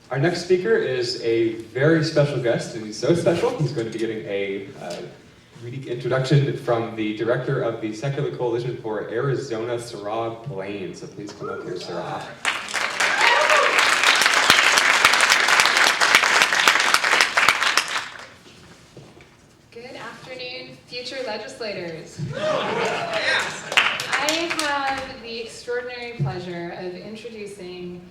Our next speaker is a very special guest, and he's so special, he's going to be getting a unique introduction from the director of the Secular Coalition for Arizona, Sarah Blaine. So please come up here, Sarah. Good afternoon, future legislators. I have the extraordinary pleasure of introducing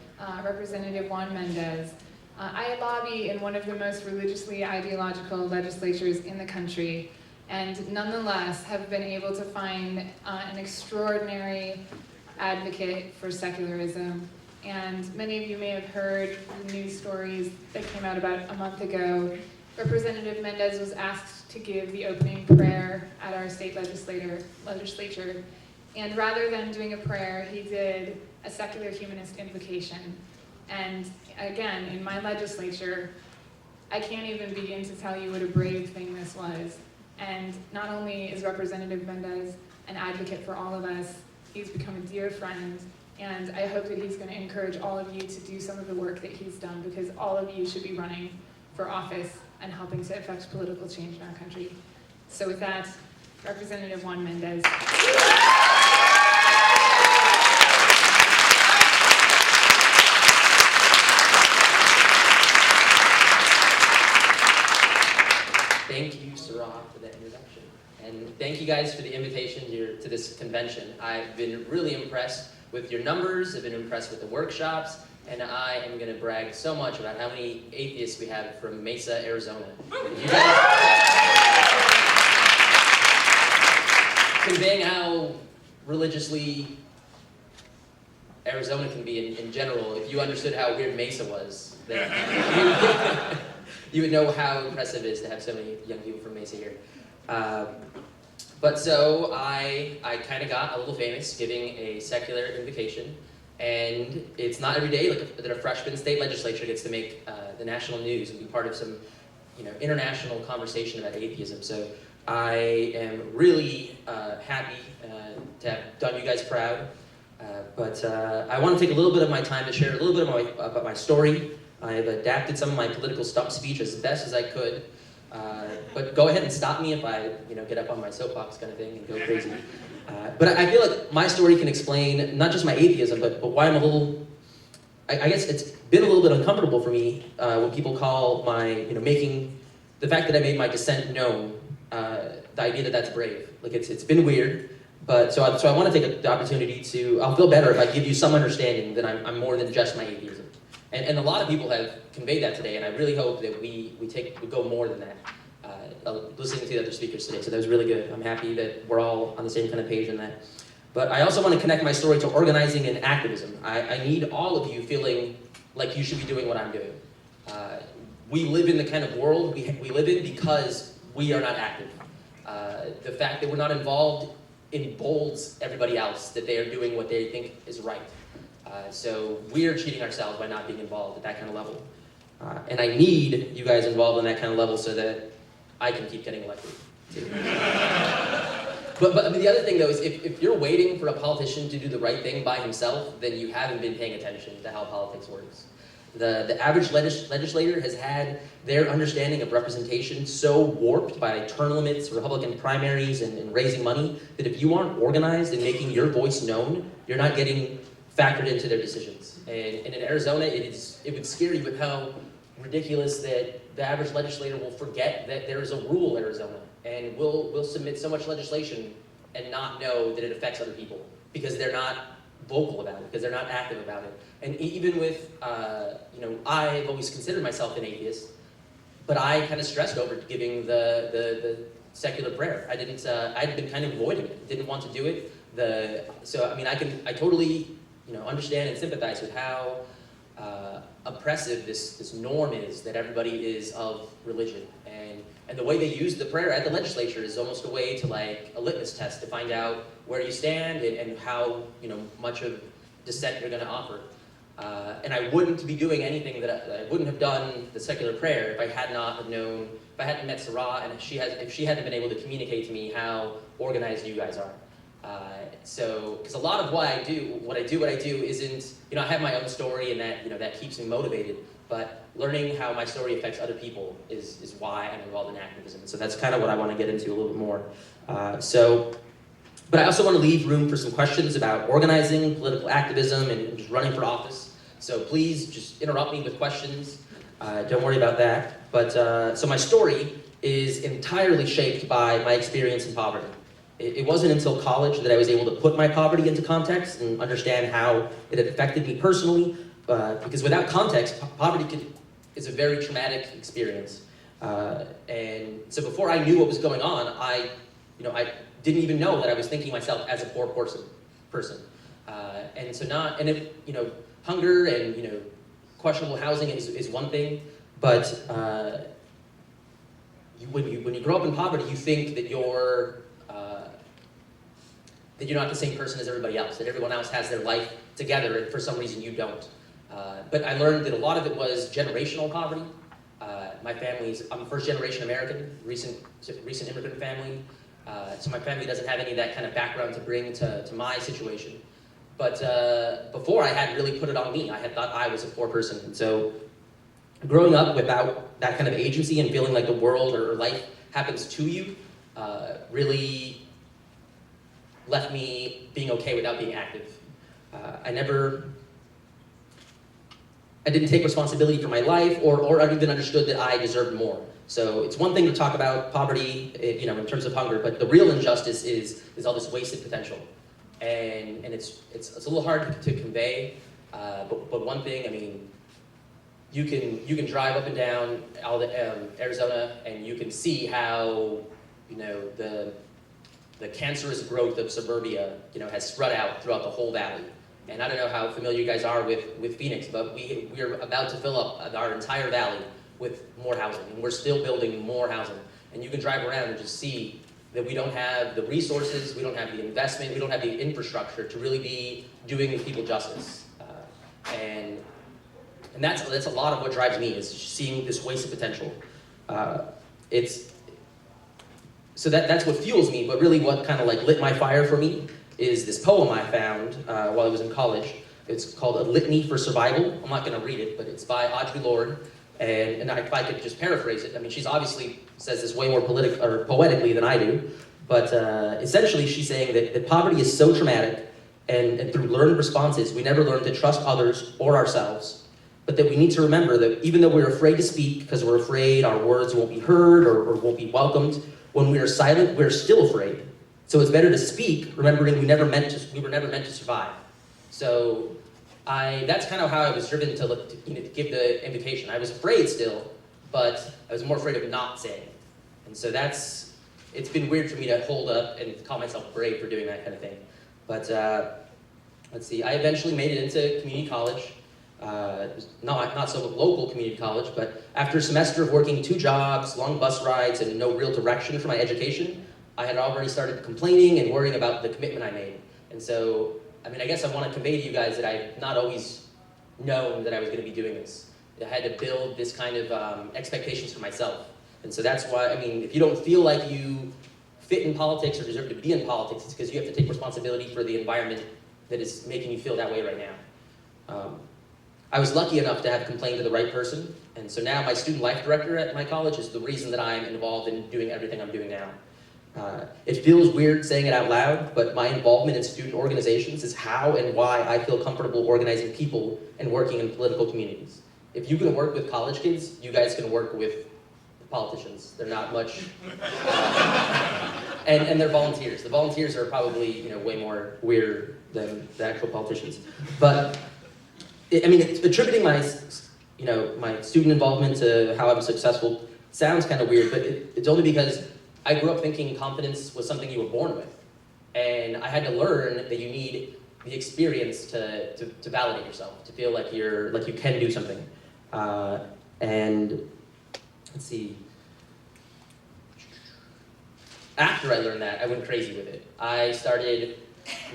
Representative Juan Mendez. I lobby in one of the most religiously ideological legislatures in the country, and nonetheless have been able to find an extraordinary advocate for secularism. And many of you may have heard the news stories that came out about a month ago. Representative Mendes was asked to give the opening prayer at our state legislature, and rather than doing a prayer, he did a secular humanist invocation. And again, in my legislature, I can't even begin to tell you what a brave thing this was. And not only is Representative Mendez an advocate for all of us, he's become a dear friend, and I hope that he's going to encourage all of you to do some of the work that he's done, because all of you should be running for office and helping to affect political change in our country. So with that, Representative Juan Mendez. Thank you, Sarah, for that introduction. And thank you guys for the invitation here to this convention. I've been really impressed with your numbers, I've been impressed with the workshops, and I am going to brag so much about how many atheists we have from Mesa, Arizona. You guys conveying how religiously Arizona can be in general. If you understood how weird Mesa was, then you would know how impressive it is to have so many young people from Mesa here. But so I kind of got a little famous giving a secular invocation, and it's not every day that a freshman state legislature gets to make the national news and be part of some, international conversation about atheism. So I am really happy to have done you guys proud. But I want to take a little bit of my time to share a little bit about my story. I've adapted some of my political stump speech as best as I could. But go ahead and stop me if I, get up on my soapbox kind of thing and go crazy. But I feel like my story can explain not just my atheism, but why I'm a little, I guess it's been a little bit uncomfortable for me when people call my, making the fact that I made my dissent known, the idea that that's brave. Like it's been weird, but so I want to take the opportunity to, I'll feel better if I give you some understanding that I'm more than just my atheism. And a lot of people have conveyed that today, and I really hope that we go more than that. Listening to the other speakers today, so that was really good. I'm happy that we're all on the same kind of page in that. But I also want to connect my story to organizing and activism. I need all of you feeling like you should be doing what I'm doing. We live in the kind of world we live in because we are not active. The fact that we're not involved emboldens everybody else that they are doing what they think is right. So we're cheating ourselves by not being involved at that kind of level. And I need you guys involved on that kind of level so that I can keep getting elected. But the other thing though is if you're waiting for a politician to do the right thing by himself, then you haven't been paying attention to how politics works. The average legislator has had their understanding of representation so warped by term limits, Republican primaries, and raising money, that if you aren't organized in making your voice known, you're not getting factored into their decisions. And in Arizona, it would scare you with how ridiculous that the average legislator will forget that there is a rural Arizona, and will submit so much legislation and not know that it affects other people because they're not vocal about it, because they're not active about it. And even with, I've always considered myself an atheist, but I kind of stressed over giving the secular prayer. I'd been kind of avoiding it, didn't want to do it. I totally, understand and sympathize with how oppressive this norm is that everybody is of religion. And the way they use the prayer at the legislature is almost a way to like a litmus test to find out where you stand and how much of dissent you're going to offer. And I wouldn't be doing anything that I wouldn't have done the secular prayer if I had not have known, if I hadn't met Sarah, and if she hadn't been able to communicate to me how organized you guys are. Because a lot of what I do isn't, I have my own story and that, that keeps me motivated. but learning how my story affects other people is why I'm involved in activism. And so that's kind of what I want to get into a little bit more. But I also want to leave room for some questions about organizing, political activism, and just running for office. So please just interrupt me with questions. Don't worry about that. But so my story is entirely shaped by my experience in poverty. It wasn't until college that I was able to put my poverty into context and understand how it had affected me personally. Because without context, poverty is a very traumatic experience. And so before I knew what was going on, I didn't even know that I was thinking myself as a poor person. Hunger and questionable housing is one thing, but when you grow up in poverty, you think that you're not the same person as everybody else, that everyone else has their life together, and for some reason you don't. But I learned that a lot of it was generational poverty. I'm a first generation American, recent immigrant family. So my family doesn't have any of that kind of background to bring to my situation. But before I had really put it on me. I had thought I was a poor person. And so growing up without that kind of agency and feeling like the world or life happens to you really left me being okay without being active. I didn't take responsibility for my life or I even understood that I deserved more. So it's one thing to talk about poverty, in terms of hunger, but the real injustice is all this wasted potential. And it's a little hard to convey, but one thing, I mean, you can drive up and down Arizona and you can see how, the cancerous growth of suburbia, has spread out throughout the whole valley. And I don't know how familiar you guys are with Phoenix, but we're about to fill up our entire valley with more housing, and we're still building more housing. And you can drive around and just see that we don't have the resources, we don't have the investment, we don't have the infrastructure to really be doing people justice. And that's a lot of what drives me, is just seeing this wasted potential. So that's what fuels me, but really what kind of like lit my fire for me is this poem I found while I was in college. It's called A Litany for Survival. I'm not going to read it, but it's by Audre Lorde. And if I could just paraphrase it, I mean, she's obviously says this way more poetically than I do, but essentially she's saying that poverty is so traumatic, and through learned responses, we never learn to trust others or ourselves, but that we need to remember that even though we're afraid to speak because we're afraid our words won't be heard or won't be welcomed, when we are silent, we're still afraid. So it's better to speak, remembering we were never meant to survive. So that's kind of how I was driven to give the invocation. I was afraid still, but I was more afraid of not saying it. And so it's been weird for me to hold up and call myself brave for doing that kind of thing. But let's see, I eventually made it into community college. Not so local community college, but after a semester of working 2 jobs, long bus rides, and no real direction for my education, I had already started complaining and worrying about the commitment I made. And so, I guess I want to convey to you guys that I've not always known that I was going to be doing this. I had to build this kind of expectations for myself. And so that's why, if you don't feel like you fit in politics or deserve to be in politics, it's because you have to take responsibility for the environment that is making you feel that way right now. I was lucky enough to have complained to the right person, and so now my student life director at my college is the reason that I'm involved in doing everything I'm doing now. It feels weird saying it out loud, but my involvement in student organizations is how and why I feel comfortable organizing people and working in political communities. If you can work with college kids, you guys can work with politicians. They're not much, and they're volunteers. The volunteers are probably way more weird than the actual politicians. But attributing my student involvement to how I'm successful sounds kind of weird, but it's only because I grew up thinking confidence was something you were born with. And I had to learn that you need the experience to validate yourself, to feel like you can do something. And let's see. After I learned that, I went crazy with it. I started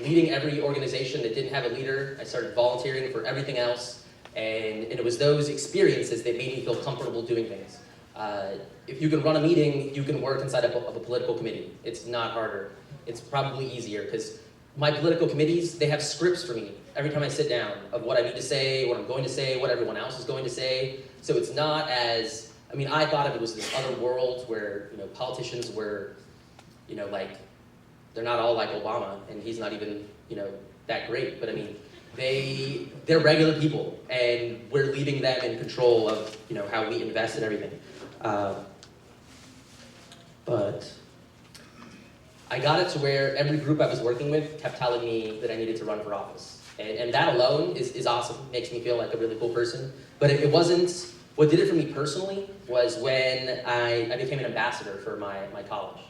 leading every organization that didn't have a leader. I started volunteering for everything else. And it was those experiences that made me feel comfortable doing things. If you can run a meeting, you can work inside of a political committee. It's not harder. It's probably easier because my political committees, they have scripts for me every time I sit down of what I need to say, what I'm going to say, what everyone else is going to say. So it's not as, I mean, I thought of it was this other world where, you know, politicians were, you know, like, they're not all like Obama, and he's not even, you know, that great. But I mean, they're regular people, and we're leaving them in control of, you know, how we invest in everything. But I got it to where every group I was working with kept telling me that I needed to run for office. And that alone is awesome, makes me feel like a really cool person. But it wasn't, what did it for me personally was when I became an ambassador for my college.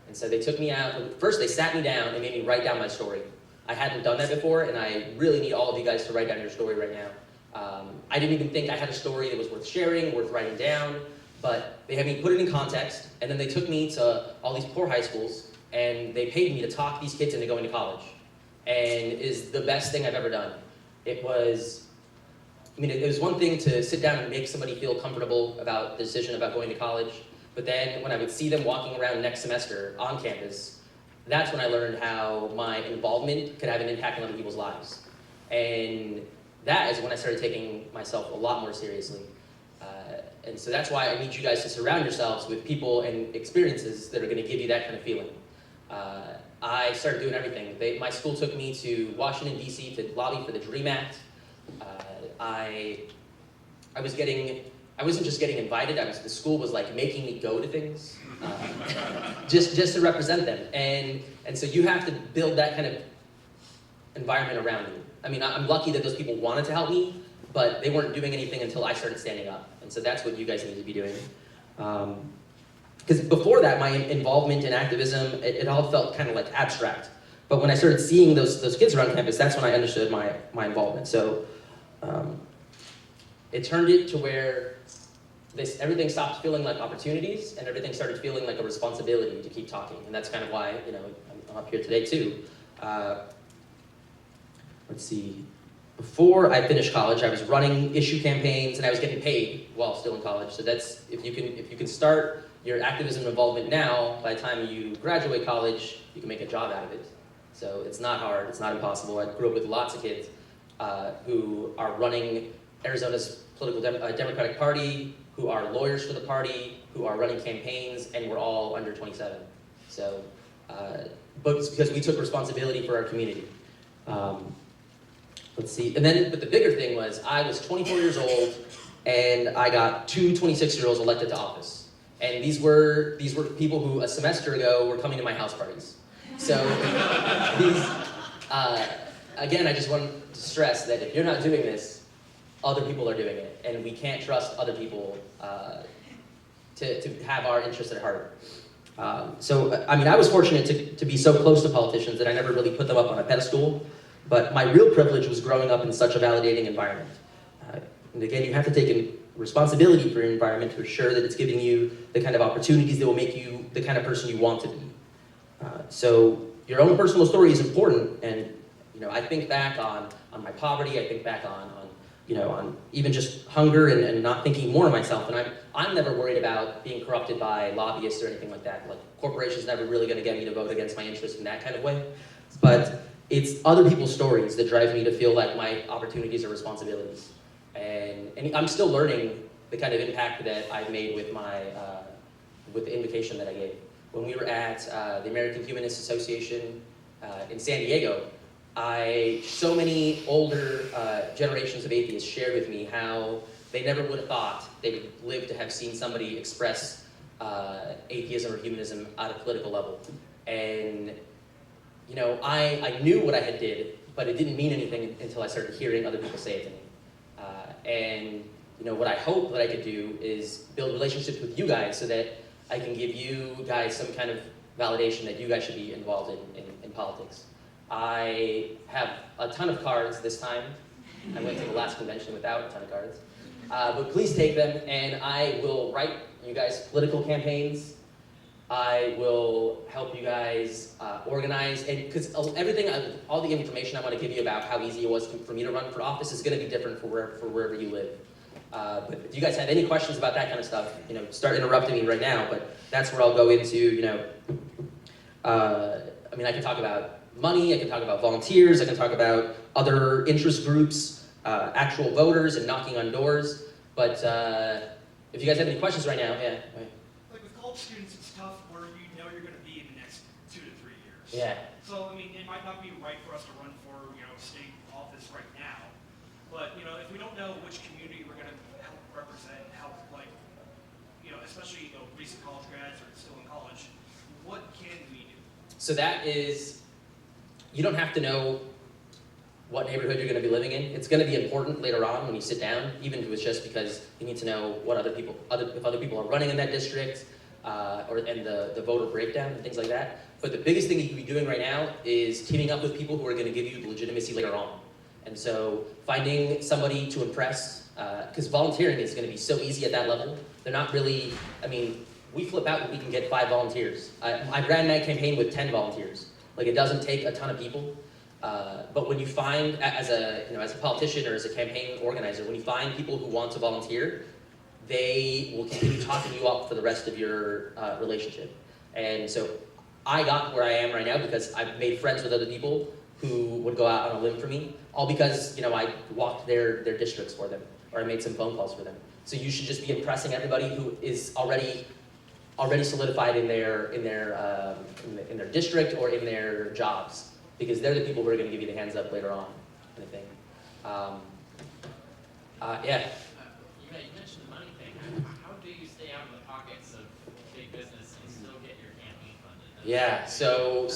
And so they took me out, first they sat me down and made me write down my story. I hadn't done that before, and I really need all of you guys to write down your story right now. I didn't even think I had a story that was worth sharing, worth writing down, but they had me put it in context, and then they took me to all these poor high schools, and they paid me to talk these kids into going to college. And it is the best thing I've ever done. It was, I mean, it was one thing to sit down and make somebody feel comfortable about the decision about going to college, but then when I would see them walking around next semester on campus, that's when I learned how my involvement could have an impact on other people's lives. And that is when I started taking myself a lot more seriously. And so that's why I need you guys to surround yourselves with people and experiences that are going to give you that kind of feeling. I started doing everything. My school took me to Washington, D.C. to lobby for the DREAM Act. I wasn't just getting invited, the school was like making me go to things, just to represent them. And so you have to build that kind of environment around you. I mean, I'm lucky that those people wanted to help me, but they weren't doing anything until I started standing up. And so that's what you guys need to be doing. Because before that, my involvement in activism, it all felt kind of like abstract. But when I started seeing those kids around campus, that's when I understood my involvement. So it turned it to where everything stopped feeling like opportunities, and everything started feeling like a responsibility to keep talking. And that's kind of why, you know, I'm up here today too. Let's see. Before I finished college, I was running issue campaigns, and I was getting paid while still in college. So that's, if you can start your activism involvement now, by the time you graduate college, you can make a job out of it. So it's not hard, it's not impossible. I grew up with lots of kids who are running Arizona's political Democratic Party, who are lawyers for the party, who are running campaigns, and we're all under 27. So, but it's because we took responsibility for our community. Let's see, but the bigger thing was, I was 24 years old, and I got two 26-year-olds elected to office. And these were people who a semester ago were coming to my house parties. So, again, I just want to stress that if you're not doing this, other people are doing it, and we can't trust other people to have our interests at heart. So, I mean, I was fortunate to be so close to politicians that I never really put them up on a pedestal, but my real privilege was growing up in such a validating environment. And again, you have to take responsibility for your environment to ensure that it's giving you the kind of opportunities that will make you the kind of person you want to be. So your own personal story is important, and you know, I think back on my poverty, I think back on even just hunger and not thinking more of myself, and I'm never worried about being corrupted by lobbyists or anything like that. Like, corporations never really going to get me to vote against my interest in that kind of way. But it's other people's stories that drive me to feel like my opportunities are responsibilities. And I'm still learning the kind of impact that I've made with with the invocation that I gave. When we were at the American Humanist Association in San Diego, so many older generations of atheists shared with me how they never would have thought they would live to have seen somebody express atheism or humanism at a political level. And you know, I knew what I had did, but it didn't mean anything until I started hearing other people say it to me. And you know, what I hope that I could do is build relationships with you guys so that I can give you guys some kind of validation that you guys should be involved in politics. I have a ton of cards this time. I went to the last convention without a ton of cards. But please take them, and I will write you guys political campaigns. I will help you guys organize, and because all the information I want to give you about how easy it was for me to run for office is going to be different for wherever you live. But if you guys have any questions about that kind of stuff, you know, start interrupting me right now. But that's where I'll go into, you know, I mean, I can talk about money, I can talk about volunteers, I can talk about other interest groups, actual voters and knocking on doors. But if you guys have any questions right now, yeah. Right. Like with college students, it's tough where you know you're going to be in the next 2 to 3 years. Yeah. So, I mean, it might not be right for us to run for, state office right now. But, if we don't know which community we're going to help represent, especially, recent college grads or still in college, what can we do? So that is, you don't have to know what neighborhood you're going to be living in. It's going to be important later on when you sit down, even if it's just because you need to know what if other people are running in that district, and the voter breakdown and things like that. But the biggest thing you can be doing right now is teaming up with people who are going to give you the legitimacy later on. And so finding somebody to impress, because volunteering is going to be so easy at that level. They're not really, we flip out when we can get 5 volunteers. I ran that campaign with 10 volunteers. Like, it doesn't take a ton of people. But when you find, as a politician or as a campaign organizer, when you find people who want to volunteer, they will continue talking you up for the rest of your relationship. And so I got where I am right now because I've made friends with other people who would go out on a limb for me, all because I walked their districts for them, or I made some phone calls for them. So you should just be impressing everybody who is already solidified in their district or in their jobs, because they're the people who are going to give you the hands up later on, kind of thing. Yeah. You mentioned the money thing. How do you stay out of the pockets of big business and still get your campaign funded? Yeah, so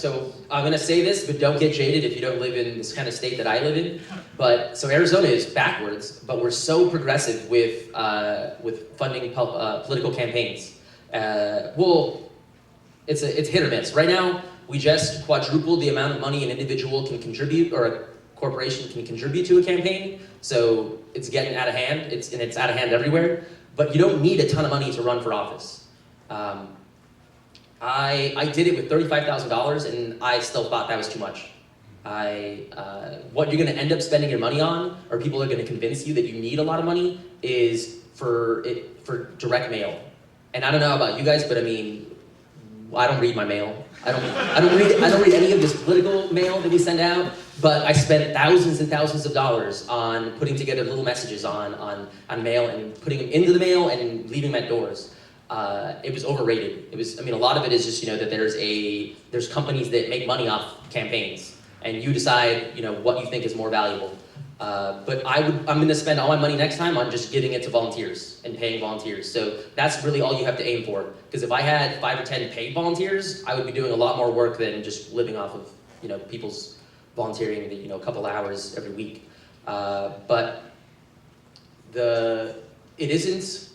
I'm gonna say this, but don't get jaded if you don't live in this kind of state that I live in. But so Arizona is backwards, but we're so progressive with funding political campaigns. Well, it's hit or miss. Right now, we just quadrupled the amount of money an individual can contribute, or a corporation can contribute to a campaign. So it's getting out of hand. It's out of hand everywhere. But you don't need a ton of money to run for office. I did it with $35,000, and I still thought that was too much. What you're going to end up spending your money on, or people are going to convince you that you need a lot of money, is for direct mail. And I don't know about you guys, but I don't read my mail. I don't read any of this political mail that we send out. But I spent thousands and thousands of dollars on putting together little messages on mail and putting them into the mail and leaving them at doors. It was overrated. It was, a lot of it is just, that there's companies that make money off campaigns, and you decide, what you think is more valuable. But I'm going to spend all my money next time on just giving it to volunteers and paying volunteers. So that's really all you have to aim for. Because if I had 5 or 10 paid volunteers, I would be doing a lot more work than just living off of, people's volunteering, a couple hours every week. But it isn't.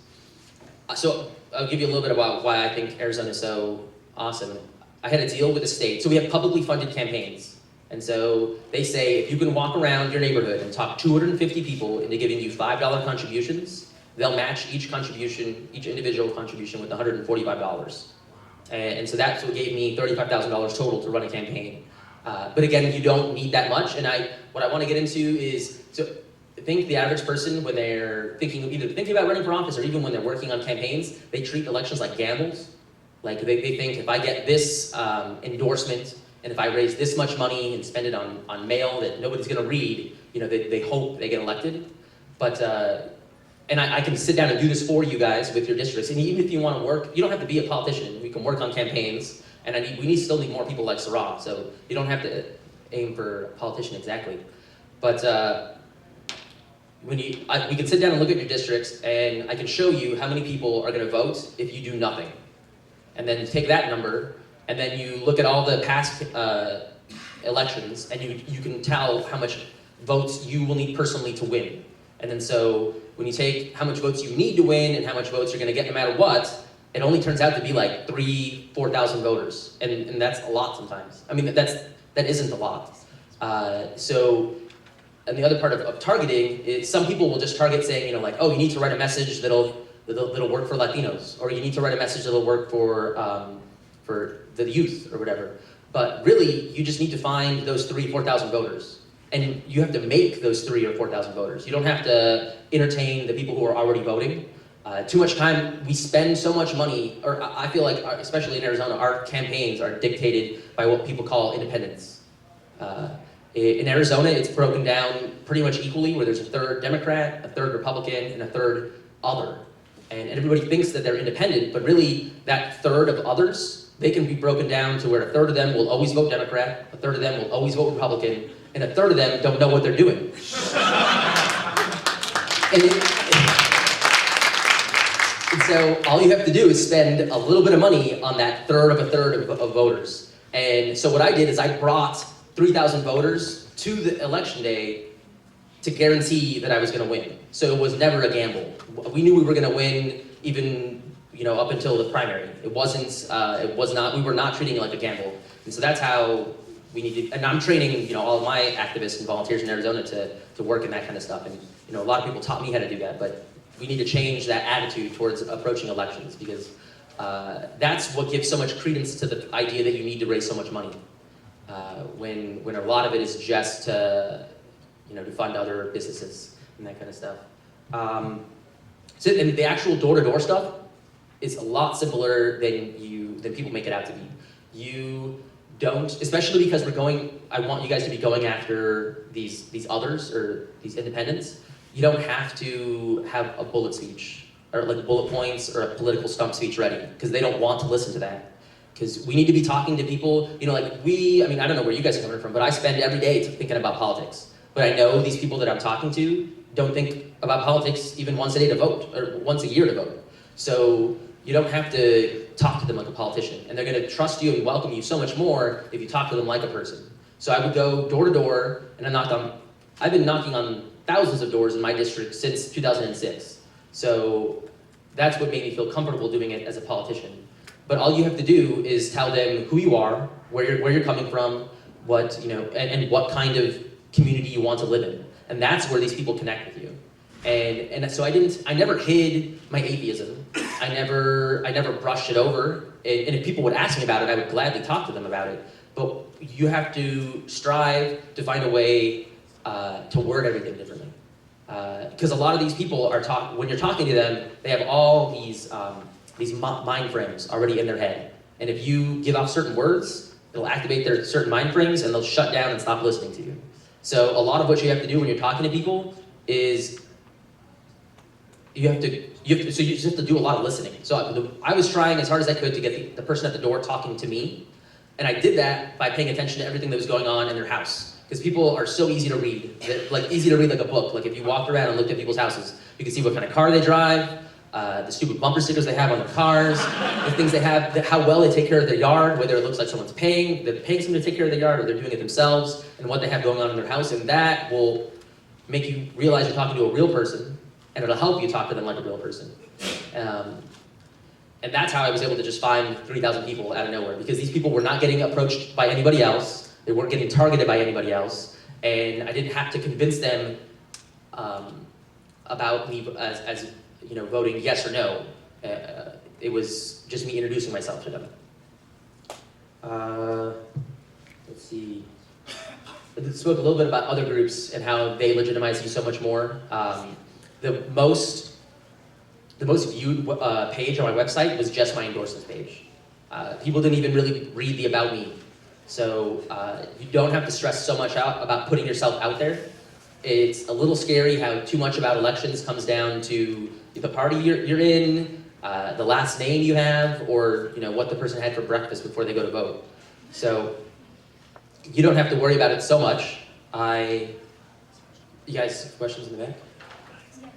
So I'll give you a little bit about why I think Arizona is so awesome. I had a deal with the state. So we have publicly funded campaigns. And so they say, if you can walk around your neighborhood and talk 250 people into giving you $5 contributions, they'll match each individual contribution with $145. And so that's what gave me $35,000 total to run a campaign. But again, you don't need that much. And what I want to get into is, so I think the average person, when they're either thinking about running for office or even when they're working on campaigns, they treat elections like gambles. Like they think, if I get this endorsement, and if I raise this much money and spend it on mail that nobody's going to read, they hope they get elected. But, and I can sit down and do this for you guys with your districts. And even if you want to work, you don't have to be a politician. We can work on campaigns. And we still need more people like Sarah. So you don't have to aim for a politician exactly. But we can sit down and look at your districts, and I can show you how many people are going to vote if you do nothing. And then take that number, and then you look at all the past elections, and you can tell how much votes you will need personally to win. And then so when you take how much votes you need to win and how much votes you're going to get no matter what, it only turns out to be like 4,000 voters. And that's a lot sometimes. That isn't a lot. And the other part of targeting is some people will just target saying, oh, you need to write a message that'll work for Latinos, or you need to write a message that'll work for the youth or whatever. But really, you just need to find those 3,000 or 4,000 voters. And you have to make those 3,000 or 4,000 voters. You don't have to entertain the people who are already voting. Too much time, we spend so much money, or I feel like, especially in Arizona, our campaigns are dictated by what people call independents. In Arizona, it's broken down pretty much equally, where there's a third Democrat, a third Republican, and a third other. And everybody thinks that they're independent, but really that third of others, they can be broken down to where a third of them will always vote Democrat, a third of them will always vote Republican, and a third of them don't know what they're doing. And so all you have to do is spend a little bit of money on that third of voters. And so what I did is I brought 3,000 voters to the election day to guarantee that I was going to win. So it was never a gamble. We knew we were going to win even, up until the primary. It was not, we were not treating it like a gamble. And so that's how we need to, and I'm training, all of my activists and volunteers in Arizona to work in that kind of stuff. And, a lot of people taught me how to do that, but we need to change that attitude towards approaching elections, because that's what gives so much credence to the idea that you need to raise so much money. When a lot of it is just to fund other businesses and that kind of stuff. And the actual door-to-door stuff is a lot simpler than people make it out to be. You don't, especially because I want you guys to be going after these others or these independents. You don't have to have a bullet speech or like bullet points or a political stump speech ready, because they don't want to listen to that. Because we need to be talking to people, I don't know where you guys are coming from, but I spend every day thinking about politics. But I know these people that I'm talking to don't think about politics even once a day to vote, or once a year to vote. So you don't have to talk to them like a politician, and they're gonna trust you and welcome you so much more if you talk to them like a person. So I would go door to door, and I've been knocking on thousands of doors in my district since 2006. So that's what made me feel comfortable doing it as a politician. But all you have to do is tell them who you are, where you're coming from, and what kind of community you want to live in. And that's where these people connect with you. And so I never hid my atheism. I never brushed it over. And if people would ask me about it, I would gladly talk to them about it. But you have to strive to find a way to word everything differently. Because a lot of these people when you're talking to them, they have all these mind frames already in their head. And if you give off certain words, it'll activate their certain mind frames and they'll shut down and stop listening to you. So a lot of what you have to do when you're talking to people is you just have to do a lot of listening. So I was trying as hard as I could to get the person at the door talking to me. And I did that by paying attention to everything that was going on in their house. Because people are so easy to read, easy to read like a book. Like if you walked around and looked at people's houses, you can see what kind of car they drive, the stupid bumper stickers they have on their cars, the things they have, how well they take care of their yard, whether it looks like they're paying someone to take care of their yard or they're doing it themselves, and what they have going on in their house. And that will make you realize you're talking to a real person, and it'll help you talk to them like a real person. And that's how I was able to just find 3,000 people out of nowhere, because these people were not getting approached by anybody else. They weren't getting targeted by anybody else, and I didn't have to convince them about me as voting yes or no. It was just me introducing myself to them. Let's see. I spoke a little bit about other groups and how they legitimize you so much more. The most viewed page on my website was just my endorsements page. People didn't even really read the About Me. So you don't have to stress so much out about putting yourself out there. It's a little scary how too much about elections comes down to the party you're in, the last name you have, or what the person had for breakfast before they go to vote. So you don't have to worry about it so much. You guys have questions in the back? Yes.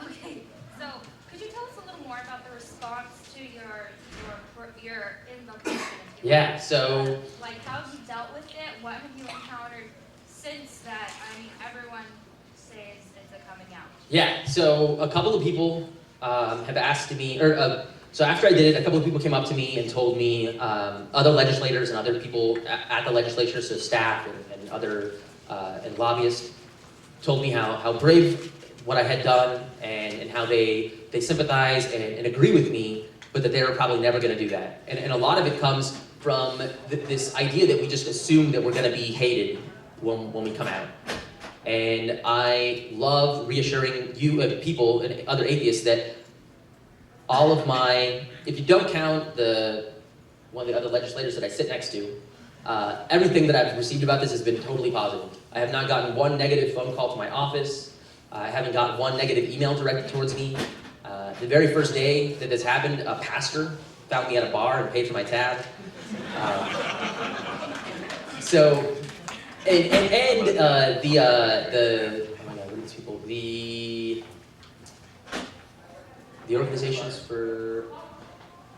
Okay, so could you tell us a little more about the response to your invocation? Yeah, so Like, how have you dealt with it? What have you encountered since that? I mean, everyone says it's a coming out. yeah, so a couple of people have asked me, so after I did it, a couple of people came up to me and told me, other legislators and other people at the legislature, so staff and other and lobbyists, told me how brave what I had done and how they sympathize and agree with me, but that they were probably never going to do that. And a lot of it comes from this idea that we just assume that we're going to be hated when we come out. And I love reassuring you and people and other atheists that all of if you don't count one of the other legislators that I sit next to, everything that I've received about this has been totally positive. I have not gotten one negative phone call to my office. I haven't gotten one negative email directed towards me. The very first day that this happened, a pastor found me at a bar and paid for my tab. So, the oh my God, what are these people? The organizations for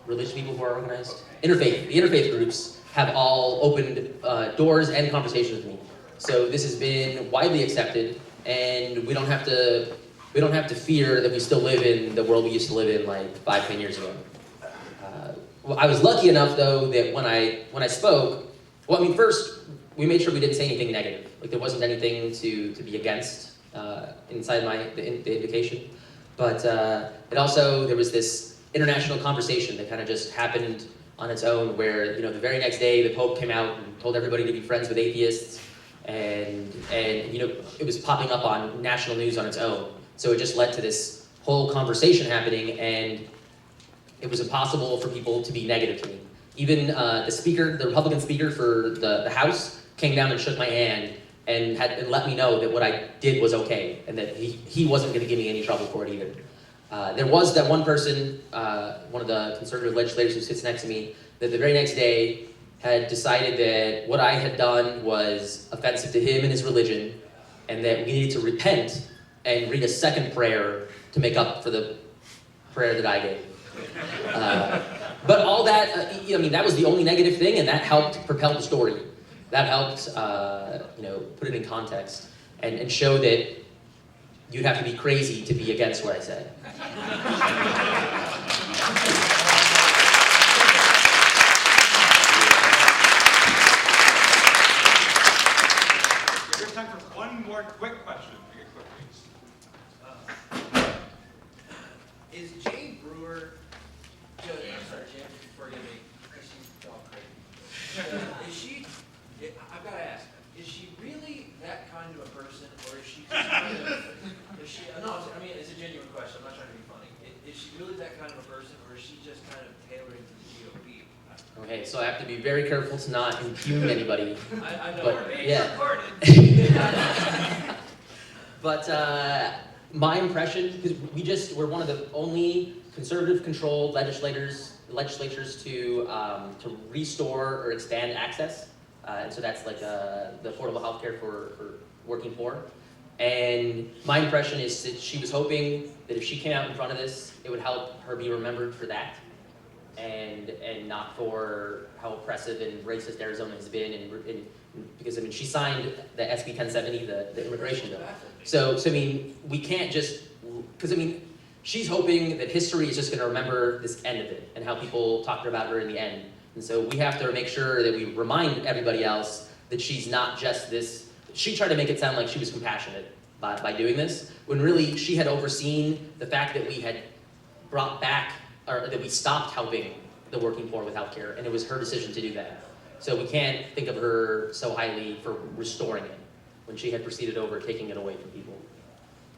religious people who are organized, the interfaith groups have all opened doors and conversations with me. So this has been widely accepted, and we don't have to fear that we still live in the world we used to live in like 5-10 years ago. Well, I was lucky enough though that when I spoke, well, I mean, first we made sure we didn't say anything negative. Like there wasn't anything to be against inside the invocation, but it also there was this international conversation that kind of just happened on its own, where the very next day the Pope came out and told everybody to be friends with atheists, and it was popping up on national news on its own. So it just led to this whole conversation happening, and it was impossible for people to be negative to me. Even the Republican speaker for the House, came down and shook my hand and let me know that what I did was okay, and that he wasn't going to give me any trouble for it either. There was that one person, one of the conservative legislators who sits next to me, that the very next day had decided that what I had done was offensive to him and his religion, and that we needed to repent and read a second prayer to make up for the prayer that I gave. But all that, that was the only negative thing, and that helped propel the story. That helped, put it in context and show that you'd have to be crazy to be against what I said. There's time for one more quick question. Is Jane Brewer, I'm sorry, Jane, forgive me, because she's all crazy. Is she, I've got to ask, is she really that kind of a person, or is she just kind of, it's a genuine question, I'm not trying to be funny. Is she really that kind of a person, or is she just kind of tailoring to the GOP? Okay, so I have to be very careful to not impugn anybody. I know. But, yeah. But my impression, because we're one of the only conservative-controlled legislatures to restore or expand access, and so that's like the affordable health care for working poor. And my impression is that she was hoping that if she came out in front of this, it would help her be remembered for that, and not for how oppressive and racist Arizona has been, and because she signed the SB 1070, the immigration bill. So we can't just, because she's hoping that history is just going to remember this end of it and how people talked about her in the end. And so we have to make sure that we remind everybody else that she's not just this. She tried to make it sound like she was compassionate by doing this, when really she had overseen the fact that we had brought back, or that we stopped helping the working poor with healthcare, and it was her decision to do that. So we can't think of her so highly for restoring it, when she had proceeded over taking it away from people.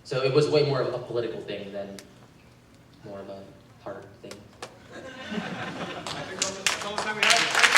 So it was way more of a political thing than more of a heart thing. I think that's all the time we have.